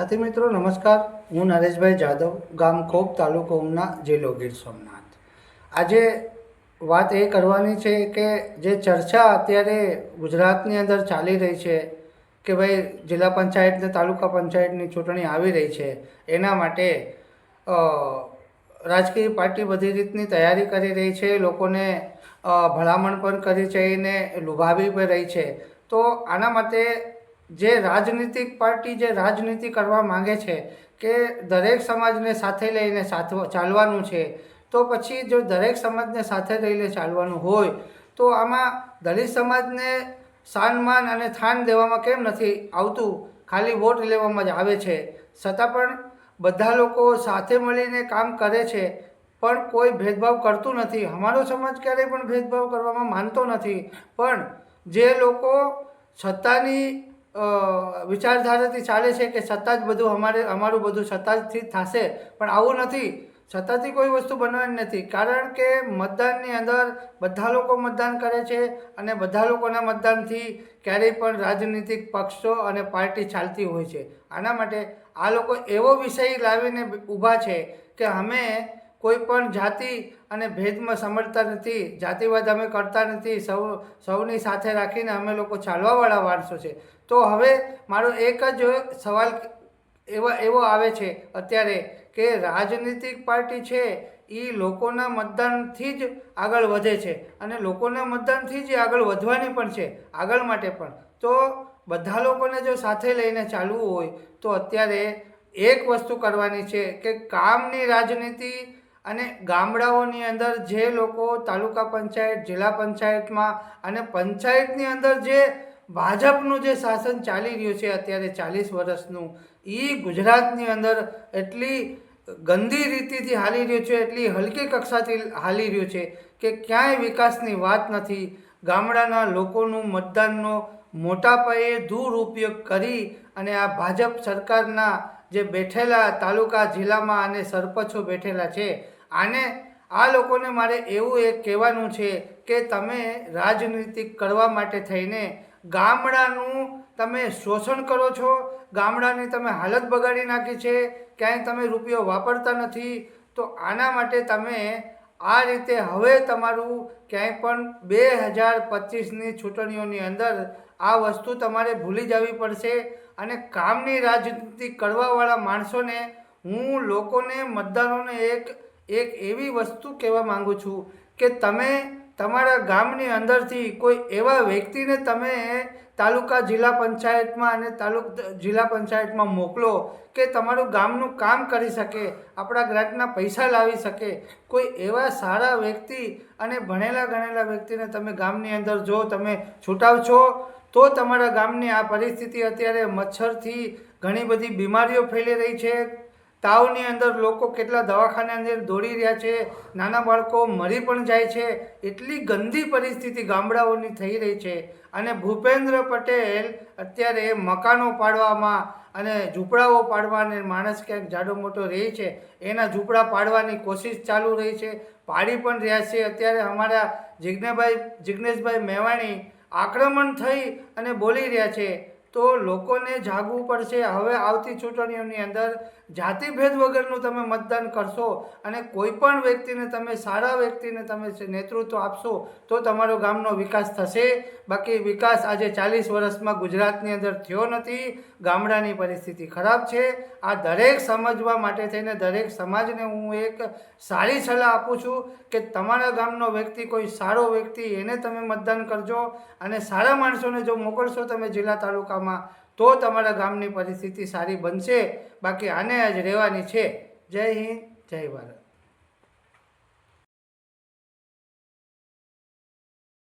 साथी मित्रों नमस्कार। हूँ नरेशभाई जादव, गाम खोप, तालुको उमना, जिल्लो गीर सोमनाथ। आजे बात ए करवानी छे के जे चर्चा अत्यारे गुजरातनी अंदर चाली रही है कि भाई जिला पंचायत ने तालुका पंचायतनी चूंटणी आवी रही है, एना माटे राजकीय पार्टी बधी रीतनी तैयारी करी रही है, लोकोने भलामण पण करी छे ने लुभावी पण रही है। तो आना माटे जे राजनीतिक पार्टी जे राजनीति करवा मांगे छे के दरेक समाजने साथे लईने चालवानुं छे, तो पछी जो दरेक समाजने साथे लईने चालवानुं होय तो आमां दलित समाजने सान मान अने थान देवामां केम नथी आवतुं, खाली वोट लेवामां ज आवे छे। छतां पण बधा लोको साथे मळीने काम करे छे, पण कोई भेदभाव करतुं नथी। अमारो समाज क्यारेय पण भेदभाव करवामां मानतो नथी, पण जे लोको सत्तानी विचारधाराथी चाले छे के सत्ता ज बधुं अमारुं बधुं सत्ताथी ज थशे, पण आवुं नथी। सत्ताथी कोई वस्तु बनवानी नथी, कारण के मतदाननी अंदर बधा लोको मतदान करे छे अने बधा लोकोना मतदानथी क्यारेय पण राजनीतिक पक्षो अने पार्टी चालती होय छे। आना माटे आ लोको एवो विषय लावीने ऊभा छे के अमे कोईपण जाति अने भेदमां समजता नथी, जातिवाद अमे करता नथी, सौनी साथे राखीने अमे लोको चालवावाळा माणसो छे। तो हवे मारो एक ज सवाल एवो आवे छे अत्यारे के राजनीतिक पार्टी छे ई लोकोना मतदानथी ज आगळ वधे छे अने लोकोना मतदानथी ज आगळ वधवानी पण छे, आगळ माटे पण। तो बधा लोकोने जो साथे लईने चालवुं होय तो अत्यारे एक वस्तु करवानी छे के कामनी राजनीति अने गामडाओनी अंदर जे लोको तालुका पंचायत, जिला पंचायतमां अने पंचायतनी अंदर जे भाजपनुं जे शासन चाली रह्युं छे अत्यारे 40 वर्षनुं, ई गुजरातनी अंदर एटली गंदी रीतिथी हाली रह्युं छे, एटली हलकी कक्षाथी हाली रह्युं छे के क्यांय विकासनी वात नथी। गामडाना लोकोनुं मतदाननो मोटा पाये दुरुपयोग करी अने आ भाजप सरकारना जे बेठेला तालुका जिल्लामां अने सरपंचो बेठेला छे, आने आ लोकोने मारे एवुं एक कहेवानुं छे के तमे राजनीति करवा माटे थईने गामडानुं तमे शोषण करो छो, गामडानी तमे हालत बगाड़ी नाखी छे, क्यांय तमे रूपियो वापरता नथी। तो आना माटे तमे आ रीते हवे तमारुं क्यांय पण 2025 नी चूंटणीओनी अंदर आ वस्तु तमारे भूली जावी पड़शे अने कामनी राजनीति करवावाळा माणसोने हूँ लोकोने मतदारोने एक एवी वस्तु कहेवा मांगू छूं के तमे तमारा गामनी अंदरथी कोई एवा व्यक्तिने तमे तालुका जिला पंचायतमां अने जिला पंचायतमां मोकलो के तमारुं गामनुं काम करी सके, आपणा ग्रांटना पैसा लावी सके। कोई एवा सारा व्यक्ति अने भणेला गणेला व्यक्तिने तमे गामनी अंदर जो तमे छूटावशो तो तमारा गामनी आ परिस्थिति अत्यारे मच्छरथी घणी बधी बीमारीओ फैली रही छे। तावनी अंदर लोको केटला दवाखाना अंदर दौड़ी रह्या छे, नाना बाळको मरी पण जाय छे, एटली गंदी परिस्थिति गामडाओनी थई रही छे। अने भूपेन्द्र पटेल अत्यारे मकानो पाडवामां अने झूंपड़ाओ पाडवाने माणस क्यांक जाडो मोटो रहे छे एना झूंपड़ा पाडवानी कोशिश चालू रही छे, पाडी पण रह्या छे। अत्यारे अमारा जिग्नेशभाई मेवाणी आक्रमण थई अने बोली रह्या छे। तो लोकोने जागવું પડશે। હવે આવતી ચૂંટણીઓની અંદર જાતિભેદ વગરનું તમે મતદાન કરશો અને કોઈપણ વ્યક્તિને તમે સારા વ્યક્તિને તમે નેતૃત્વ આપશો તો તમારો ગામનો વિકાસ થશે। બાકી વિકાસ આજે 40 વર્ષમાં ગુજરાતની અંદર થયો નથી। ગામડાની પરિસ્થિતિ ખરાબ છે। આ દરેક સમજવા માટે થઈને દરેક સમાજને હું એક સારી સલાહ આપું છું કે તમારા ગામનો વ્યક્તિ કોઈ સારો વ્યક્તિ એને તમે મતદાન કરજો અને સારા માણસોને જો મોકલશો તમે જિલ્લા તાલુકા तो तमारा गामनी परिस्थिति सारी बनशे। बाकी आने आज रहेवानी छे। जय हिंद, जय भारत।